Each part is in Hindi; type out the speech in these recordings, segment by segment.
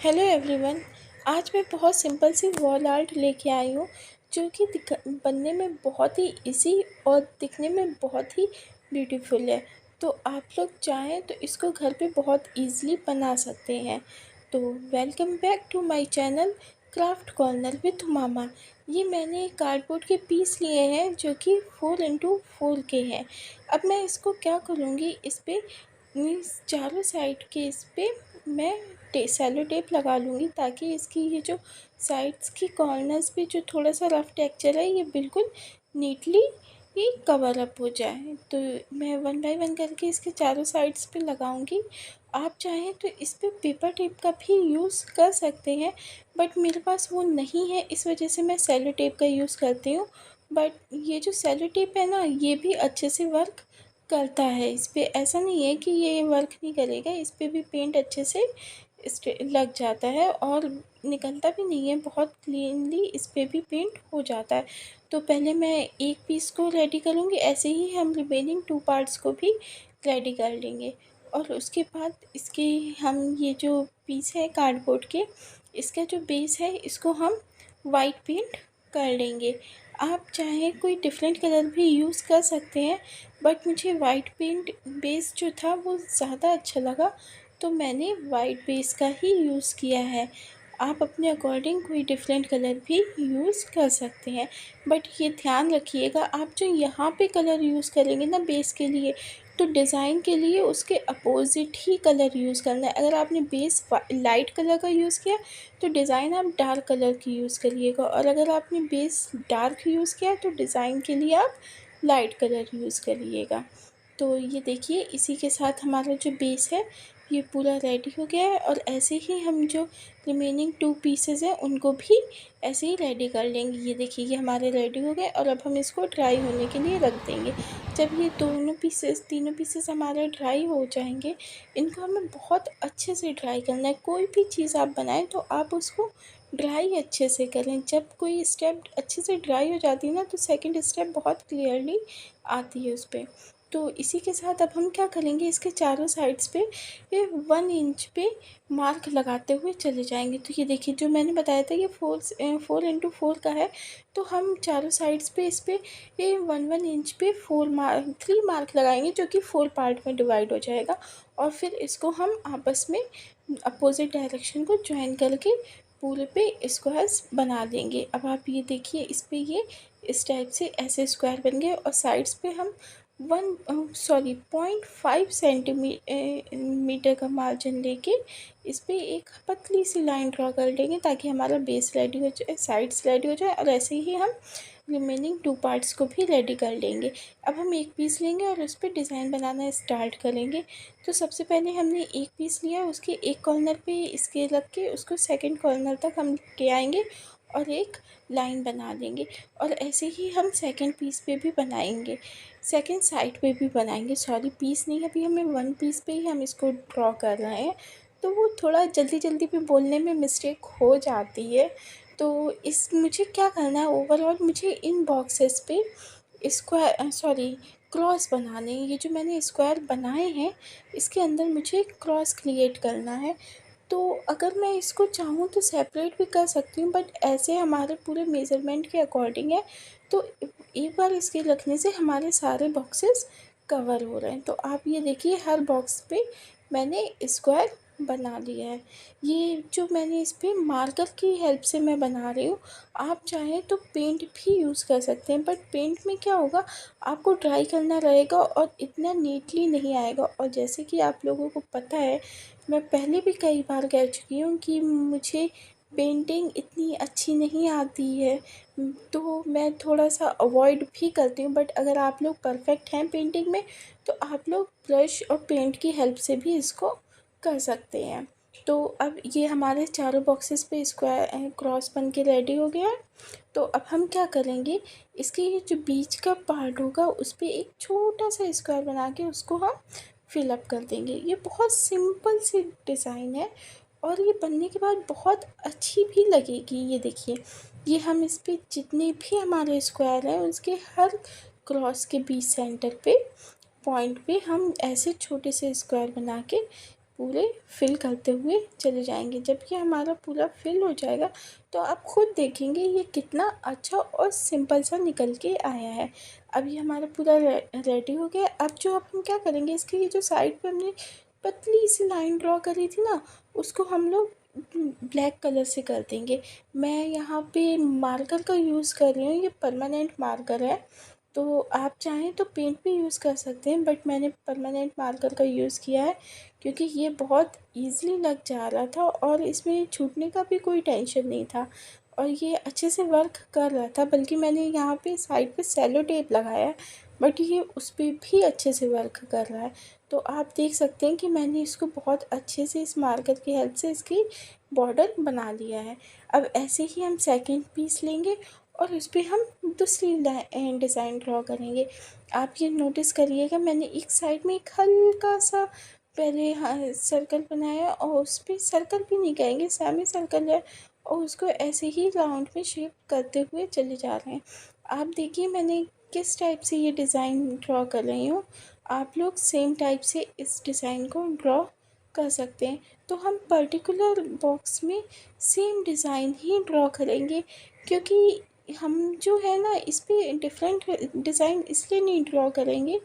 Hello everyone. आज मैं बहुत सिंपल सी वॉल आर्ट लेके आई हूँ जो कि बनने में बहुत ही इजी और दिखने में बहुत ही ब्यूटीफुल है। तो आप लोग चाहें तो इसको घर पे बहुत इजीली बना सकते हैं। तो welcome back to my channel craft corner with मामा। ये मैंने कार्डबोर्ड के पीस लिए हैं जो कि 4x4 के हैं। अब मैं इसको क्या करूँगी, इस पे चारों साइड के इस पे मैं सेलो टेप लगा लूँगी ताकि इसकी ये जो साइड्स की कॉर्नर्स पे जो थोड़ा सा रफ टेक्सचर है ये बिल्कुल नीटली ये कवर अप हो जाए। तो मैं वन बाय वन करके इसके चारों साइड्स पे लगाऊंगी। आप चाहें तो इस पे पेपर टेप का भी यूज़ कर सकते हैं, बट मेरे पास वो नहीं है, इस वजह से मैं सेलो टेप का यूज़ करती हूँ। बट ये जो सेलो टेप है ना, ये भी अच्छे से वर्क करता है। इस पे ऐसा नहीं है कि ये वर्क नहीं करेगा, इस पे भी पेंट अच्छे से लग जाता है और निकलता भी नहीं है, बहुत क्लीनली इस पे भी पेंट हो जाता है। तो पहले मैं एक पीस को रेडी करूँगी, ऐसे ही हम रिमेनिंग 2 पार्ट्स को भी रेडी कर लेंगे। और उसके बाद इसके हम ये जो पीस है कार्डबोर्ड के, इसका जो बेस है इसको हम वाइट पेंट कर लेंगे। आप चाहें कोई डिफरेंट कलर भी यूज़ कर सकते हैं, बट मुझे वाइट पेंट बेस जो था वो ज़्यादा अच्छा लगा, तो मैंने वाइट बेस का ही यूज़ किया है। आप अपने अकॉर्डिंग कोई डिफरेंट कलर भी यूज़ कर सकते हैं, बट ये ध्यान रखिएगा आप जो यहाँ पे कलर यूज़ करेंगे ना बेस के लिए, तो डिज़ाइन के लिए उसके अपोज़िट ही कलर यूज़ करना है। अगर आपने बेस लाइट कलर का यूज़ किया तो डिज़ाइन आप डार्क कलर की यूज़ करिएगा, और अगर आपने बेस डार्क यूज़ किया तो डिज़ाइन के लिए आप लाइट कलर यूज़ करिएगा। तो ये देखिए, इसी के साथ हमारा जो बेस है ये पूरा रेडी हो गया है, और ऐसे ही हम जो रिमेनिंग 2 पीसेस हैं उनको भी ऐसे ही रेडी कर लेंगे। ये देखिए, ये हमारे रेडी हो गए और अब हम इसको ड्राई होने के लिए रख देंगे। जब ये तीनों पीसेस हमारे ड्राई हो जाएंगे, इनको हमें बहुत अच्छे से ड्राई करना है। कोई भी चीज़ आप बनाएं तो आप उसको ड्राई अच्छे से करें। जब कोई स्टेप अच्छे से ड्राई हो जाती है ना, तो सेकंड स्टेप बहुत क्लियरली आती है उस पर। तो इसी के साथ अब हम क्या करेंगे, इसके चारों साइड्स पे ये 1 इंच पे मार्क लगाते हुए चले जाएंगे। तो ये देखिए, जो मैंने बताया था ये 4x4 का है, तो हम चारों साइड्स पे इस पे ये 1 इंच पे 3 मार्क लगाएंगे जो कि 4 पार्ट में डिवाइड हो जाएगा। और फिर इसको हम आपस में अपोजिट डायरेक्शन को ज्वाइन करके पूरे पे स्क्वायर्स बना देंगे। अब आप ये देखिए, इस पे ये इस टाइप से ऐसे स्क्वायर बन गए, और साइड्स पे हम 0.5 सेंटीमीटर का मार्जिन लेके इस पे एक पतली सी लाइन ड्रॉ कर लेंगे ताकि हमारा बेस रेडी हो जाए, साइड्स रेडी हो जाए, और ऐसे ही हम रिमेनिंग 2 पार्ट्स को भी रेडी कर लेंगे। अब हम एक पीस लेंगे और उस पर डिज़ाइन बनाना स्टार्ट करेंगे। तो सबसे पहले हमने एक पीस लिया, उसके एक कॉर्नर पे स्केल रख के उसको सेकंड कॉर्नर तक हम ले आएंगे और एक लाइन बना देंगे, और ऐसे ही हम सेकंड पीस पे भी बनाएंगे, सेकंड साइड पे भी बनाएंगे। सॉरी, पीस नहीं, अभी हमें 1 पीस पे ही हम इसको ड्रॉ कर रहे हैं, तो वो थोड़ा जल्दी जल्दी में बोलने में मिस्टेक हो जाती है। तो इस मुझे क्या करना है, ओवरऑल मुझे इन बॉक्सेस पे क्रॉस बनाने हैं। ये जो मैंने स्क्वायर बनाए हैं इसके अंदर मुझे क्रॉस क्रिएट करना है। तो अगर मैं इसको चाहूँ तो सेपरेट भी कर सकती हूँ, बट ऐसे हमारे पूरे मेज़रमेंट के अकॉर्डिंग है, तो एक बार इसके रखने से हमारे सारे बॉक्सेस कवर हो रहे हैं। तो आप ये देखिए, हर बॉक्स पे मैंने स्क्वायर बना लिया है। ये जो मैंने इस पे मार्कर की हेल्प से मैं बना रही हूँ। आप चाहें तो पेंट भी यूज़ कर सकते हैं, बट पेंट में क्या होगा, आपको ड्राई करना रहेगा और इतना नीटली नहीं आएगा। और जैसे कि आप लोगों को पता है, मैं पहले भी कई बार कह चुकी हूँ कि मुझे पेंटिंग इतनी अच्छी नहीं आती है, तो मैं थोड़ा-सा अवॉइड भी करती हूँ। बट अगर आप लोग परफ़ेक्ट हैं पेंटिंग में, तो आप लोग ब्रश और पेंट की हेल्प से भी इसको कर सकते हैं। तो अब ये हमारे चारों बॉक्सेस पे स्क्वायर क्रॉस बन के रेडी हो गया है। तो अब हम क्या करेंगे, इसके ये जो बीच का पार्ट होगा उस पे एक छोटा-सा स्क्वायर बना के उसको हम फिल अप कर देंगे। ये बहुत सिंपल सी डिज़ाइन है, और ये बनने के बाद बहुत अच्छी भी लगेगी। ये देखिए, ये हम इस पे जितने भी हमारे स्क्वायर हैं उसके हर क्रॉस के बीच सेंटर पे पॉइंट पे हम ऐसे छोटे से स्क्वायर बना के पूरे फिल करते हुए चले जाएंगे। जब ये हमारा पूरा फिल हो जाएगा तो आप खुद देखेंगे ये कितना अच्छा और सिंपल सा निकल के आया है। अब ये हमारा पूरा रेडी हो गया। अब जो हम क्या करेंगे, इसके ये जो साइड पे हमने पतली सी लाइन ड्रॉ करी थी ना, उसको हम लोग ब्लैक कलर से कर देंगे। मैं यहाँ पे मार्कर का यूज़ कर रही हूँ, ये परमानेंट मार्कर है। तो आप चाहें तो पेंट भी यूज़ कर सकते हैं, बट मैंने परमानेंट मार्कर का यूज़ किया है क्योंकि ये बहुत ईज़िली लग जा रहा था और इसमें छूटने का भी कोई टेंशन नहीं था और ये अच्छे से वर्क कर रहा था। बल्कि मैंने यहाँ पे साइड पे सेलो टेप लगाया है, बट ये उस पे भी अच्छे से वर्क कर रहा है। तो आप देख सकते हैं कि मैंने इसको बहुत अच्छे से इस मार्कर की हेल्प से इसकी बॉर्डर बना लिया है। अब ऐसे ही हम सेकंड पीस लेंगे और उस पर हम दूसरी डिज़ाइन ड्रॉ करेंगे। आप ये नोटिस करिएगा, मैंने एक साइड में एक हल्का सा पहले सर्कल बनाया और उस पर सर्कल भी नहीं कहेंगे, सेमी सर्कल है, और उसको ऐसे ही राउंड में शेप करते हुए चले जा रहे हैं। आप देखिए मैंने किस टाइप से ये डिज़ाइन ड्रॉ कर रही हूँ। आप लोग सेम टाइप से इस डिज़ाइन को ड्रॉ कर सकते हैं। तो हम पर्टिकुलर बॉक्स में सेम डिज़ाइन ही ड्रॉ करेंगे क्योंकि हम जो है ना इस पे डिफरेंट डिज़ाइन इसलिए नहीं ड्रॉ करेंगे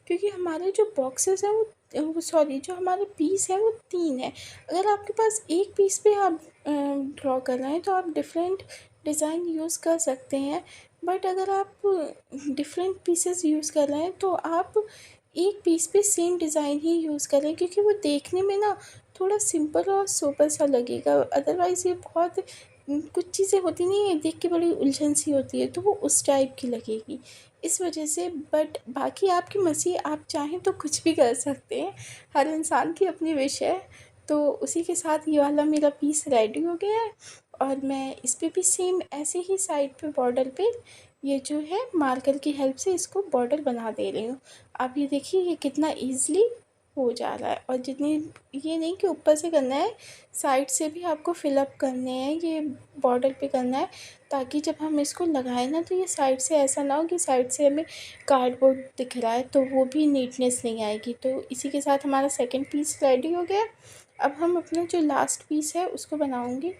क्योंकि हमारे जो बॉक्सेस हैं वो सॉरी जो हमारे पीस है वो 3 है। अगर आपके पास एक पीस पे आप ड्रॉ कर रहे हैं तो आप डिफरेंट डिज़ाइन यूज़ कर सकते हैं। बट अगर आप डिफरेंट पीसेस यूज़ कर रहे हैं तो आप एक पीस पे सेम डिज़ाइन ही यूज़ करें क्योंकि वो देखने में ना थोड़ा सिंपल और सोबर सा लगेगा। अदरवाइज़ ये बहुत कुछ चीज़ें होती नहीं है, देख के बड़ी उलझन सी होती है, तो वो उस टाइप की लगेगी इस वजह से। बट बाकी आपकी मर्ज़ी, आप चाहें तो कुछ भी कर सकते हैं, हर इंसान की अपनी विश है। तो उसी के साथ ये वाला मेरा पीस रेडी हो गया है और मैं इस पे भी सेम ऐसे ही साइड पे बॉर्डर पे ये जो है मार्कर की हेल्प से इसको बॉर्डर बना दे रही हूँ। आप ये देखिए ये कितना ईज़िली हो जा रहा है। और जितनी, ये नहीं कि ऊपर से करना है, साइड से भी आपको फिलअप करने हैं, ये बॉर्डर पे करना है ताकि जब हम इसको लगाएं ना तो ये साइड से ऐसा ना हो कि साइड से हमें कार्डबोर्ड दिख रहा है तो वो भी नीटनेस नहीं आएगी। तो इसी के साथ हमारा सेकंड पीस रेडी हो गया। अब हम अपना जो लास्ट पीस है उसको बनाऊंगी।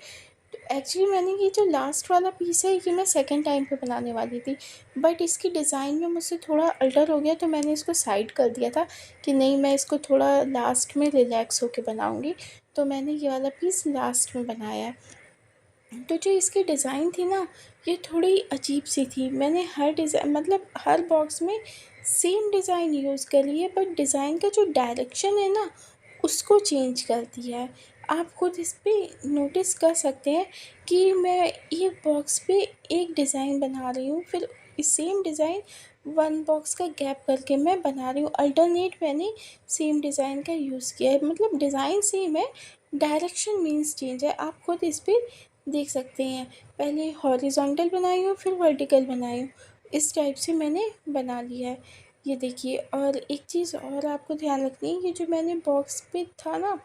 तो एक्चुअली मैंने ये जो लास्ट वाला पीस है ये मैं सेकंड टाइम पे बनाने वाली थी, बट इसकी डिज़ाइन में मुझसे थोड़ा अल्टर हो गया तो मैंने इसको साइड कर दिया था कि नहीं मैं इसको थोड़ा लास्ट में रिलैक्स होके बनाऊंगी। तो मैंने ये वाला पीस लास्ट में बनाया है। तो जो इसकी डिज़ाइन थी ना ये थोड़ी अजीब सी थी। मैंने हर डिज़ाइन मतलब हर बॉक्स में सेम डिज़ाइन यूज़ करी है, बट डिज़ाइन का जो डायरेक्शन है ना उसको चेंज कर दिया है। आप खुद इस पे नोटिस कर सकते हैं कि मैं एक बॉक्स पे एक डिज़ाइन बना रही हूँ, फिर सेम डिज़ाइन वन बॉक्स का गैप करके मैं बना रही हूँ। अल्टरनेट मैंने सेम डिज़ाइन का यूज़ किया है, मतलब डिज़ाइन सेम है, डायरेक्शन मीन्स चेंज है। आप खुद इस पे देख सकते हैं, पहले हॉरिजॉन्टल बनाई हूँ फिर वर्टिकल बनाई हूँ, इस टाइप से मैंने बना लिया है। ये देखिए, और एक चीज़ और आपको ध्यान रखनी है, ये जो मैंने बॉक्स पे था ना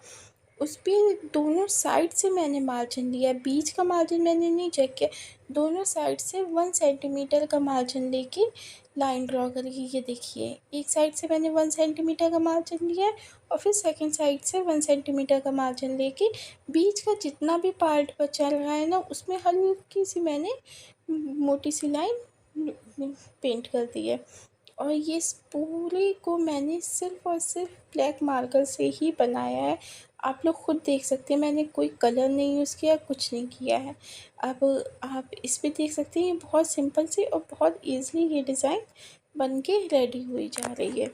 उस पे दोनों साइड से मैंने मार्जिन लिया है, बीच का मार्जिन मैंने नहीं चेक किया। दोनों साइड से 1 सेंटीमीटर का मार्जिन लेके लाइन ड्रॉ करी। ये देखिए एक साइड से मैंने 1 सेंटीमीटर का मार्जिन लिया है और फिर सेकंड साइड से 1 सेंटीमीटर का मार्जिन लेके बीच का जितना भी पार्ट बचा रहा है ना उसमें हल्की सी मैंने मोटी सी लाइन पेंट कर दी है। और ये इस पूरे को मैंने सिर्फ़ और सिर्फ ब्लैक मार्कर से ही बनाया है। आप लोग खुद देख सकते हैं मैंने कोई कलर नहीं यूज़ किया, कुछ नहीं किया है। अब आप इस पे देख सकते हैं ये बहुत सिंपल सी और बहुत ईज़िली ये डिज़ाइन बन के रेडी हुई जा रही है।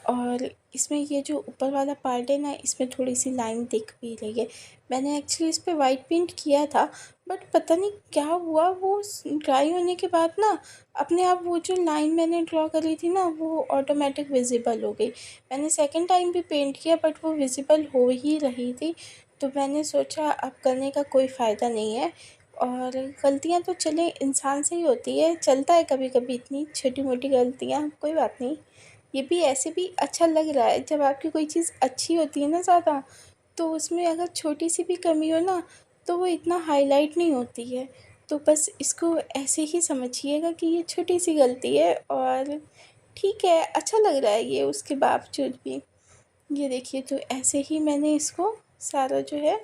और इसमें ये जो ऊपर वाला पार्ट है ना इसमें थोड़ी सी लाइन दिख भी रही है। मैंने एक्चुअली इस पे वाइट पेंट किया था, बट पता नहीं क्या हुआ वो ड्राई होने के बाद ना अपने आप वो जो लाइन मैंने ड्रॉ करी थी ना वो ऑटोमेटिक विजिबल हो गई। मैंने सेकंड टाइम भी पेंट किया बट वो विजिबल हो ही रही थी। तो मैंने सोचा अब करने का कोई फ़ायदा नहीं है, और गलतियाँ तो चले इंसान से ही होती है, चलता है कभी कभी इतनी छोटी मोटी गलतियाँ, कोई बात नहीं। ये भी ऐसे भी अच्छा लग रहा है, जब आपकी कोई चीज़ अच्छी होती है ना ज़्यादा तो उसमें अगर छोटी सी भी कमी हो ना तो वो इतना हाईलाइट नहीं होती है। तो बस इसको ऐसे ही समझिएगा कि ये छोटी सी गलती है और ठीक है, अच्छा लग रहा है ये उसके बावजूद भी। ये देखिए, तो ऐसे ही मैंने इसको सारा जो है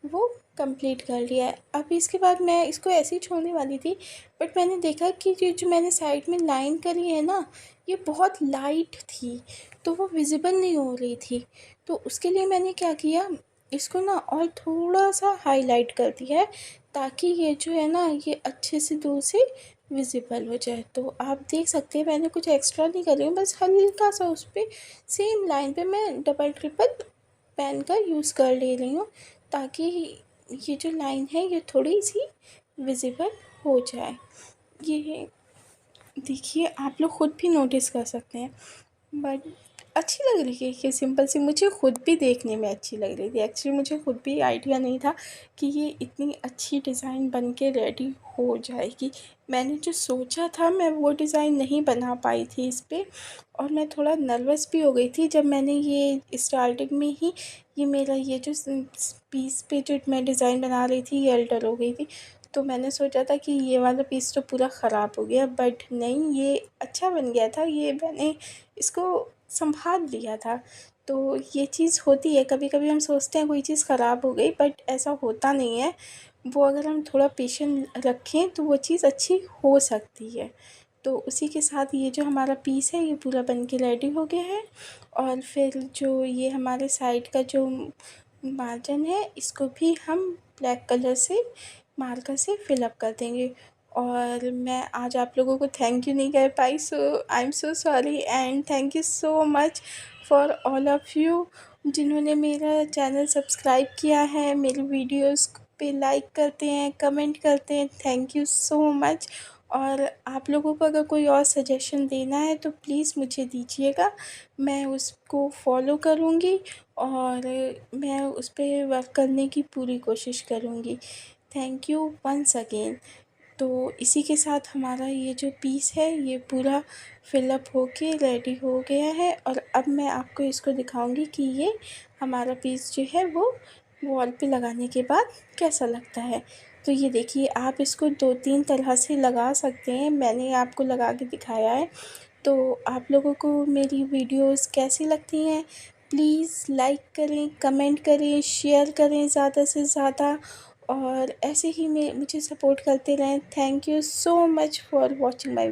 वो कंप्लीट कर लिया है। अब इसके बाद मैं इसको ऐसे ही छोड़ने वाली थी, बट मैंने देखा कि ये जो मैंने साइड में लाइन करी है ना, ये बहुत लाइट थी, तो वो विज़िबल नहीं हो रही थी। तो उसके लिए मैंने क्या किया, इसको ना और थोड़ा-सा हाइलाइट कर दिया है, ताकि ये जो है ना, ये अच्छे से दूर से विज़िबल हो जाए। तो आप देख सकते हैं, मैंने कुछ एक्स्ट्रा नहीं कर रही हूँ, बस हल्का-सा उस पे सेम लाइन पे मैं डबल ट्रिपल पेन का यूज़ कर ले रही हूँ, ताकि ये जो लाइन है ये थोड़ी सी विज़िबल हो जाए। ये देखिए, आप लोग खुद भी नोटिस कर सकते हैं, बट अच्छी लग रही है ये सिंपल सी, मुझे खुद भी देखने में अच्छी लग रही थी। एक्चुअली मुझे खुद भी आइडिया नहीं था कि ये इतनी अच्छी डिज़ाइन बन के रेडी हो जाएगी। मैंने जो सोचा था मैं वो डिज़ाइन नहीं बना पाई थी इस पे, और मैं थोड़ा नर्वस भी हो गई थी जब मैंने ये स्टार्टिंग में ही ये मेरा ये जो पीस पे जो मैं डिज़ाइन बना रही थी ये अल्टर हो गई थी। तो मैंने सोचा था कि ये वाला पीस तो पूरा ख़राब हो गया, बट नहीं, ये अच्छा बन गया था। ये मैंने इसको संभाल लिया था। तो ये चीज़ होती है, कभी कभी हम सोचते हैं कोई चीज़ ख़राब हो गई, बट ऐसा होता नहीं है। वो अगर हम थोड़ा पेशेंस रखें तो वो चीज़ अच्छी हो सकती है। तो उसी के साथ ये जो हमारा पीस है ये पूरा बन के रेडी हो गया है। और फिर जो ये हमारे साइड का जो मार्जिन है इसको भी हम ब्लैक कलर से मार्कर से फिलअप कर देंगे। और मैं आज आप लोगों को थैंक यू नहीं कह पाई, so I am so sorry, and thank you so much for all of you जिन्होंने मेरा चैनल सब्सक्राइब किया है, मेरी वीडियोस पे लाइक करते हैं, कमेंट करते हैं। Thank you so much. और आप लोगों को अगर कोई और सजेशन देना है तो प्लीज़ मुझे दीजिएगा, मैं उसको फॉलो करूँगी और मैं उस पे वर्क करने की पूरी कोशिश करूँगी। Thank you once again. तो इसी के साथ हमारा ये जो पीस है ये पूरा फिलअप होके रेडी हो गया है, और अब मैं आपको इसको दिखाऊंगी कि ये हमारा पीस जो है वो वॉल पे लगाने के बाद कैसा लगता है। तो ये देखिए, आप इसको 2-3 तरह से लगा सकते हैं, मैंने आपको लगा के दिखाया है। तो आप लोगों को मेरी वीडियोस कैसी लगती हैं, प्लीज़ लाइक करें, कमेंट करें, शेयर करें ज़्यादा से ज़्यादा, और ऐसे ही मुझे सपोर्ट करते रहें। Thank you so much for watching my